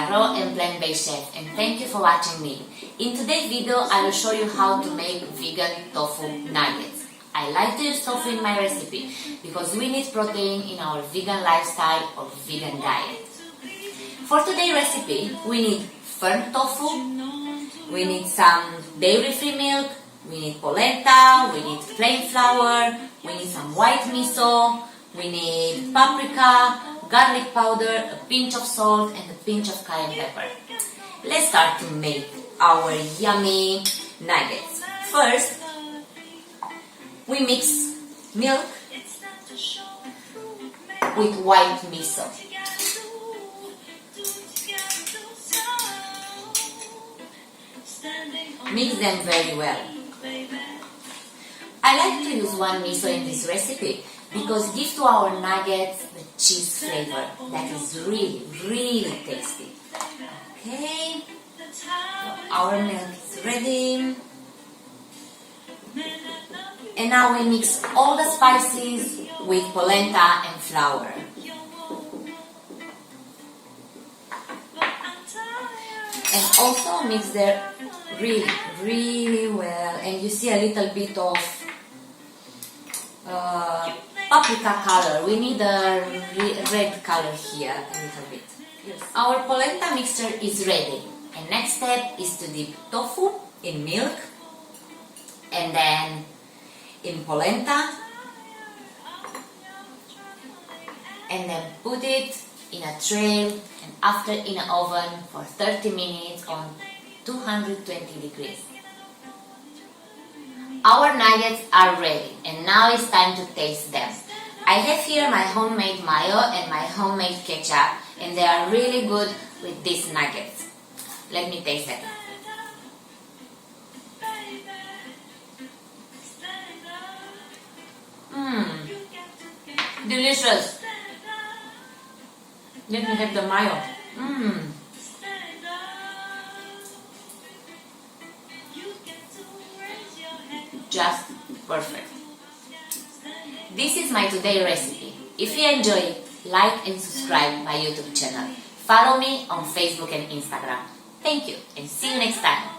raw and plant-based chef, and thank you for watching me. In today's video I will show you how to make vegan tofu nuggets. I like to use tofu in my recipe because we need protein in our vegan lifestyle or vegan diet. For today's recipe we need firm tofu, we need some dairy-free milk, we need polenta, we need plain flour, we need some white miso, we need paprika, garlic powder, a pinch of salt and a pinch of cayenne pepper. Let's start to make our yummy nuggets. First, we mix milk with white miso. Mix them very well. I like to use one miso in this recipe because it gives to our nuggets the cheese flavor that is really tasty. Okay, so our milk is ready. And now we mix all the spices with polenta and flour. And also mix them really well. And you see a little bit of paprika color. We need a red color here a little bit. Yes. Our polenta mixture is ready. And next step is to dip tofu in milk and then in polenta and then put it in a tray and after in an oven for 30 minutes on 220 degrees. Our nuggets are ready and now it's time to taste them. I have here my homemade mayo and my homemade ketchup and they are really good with these nuggets. Let me taste it. Delicious. Let me have the mayo. Just perfect. This is my today recipe. If you enjoy it, like and subscribe my YouTube channel. Follow me on Facebook and Instagram. Thank you and see you next time.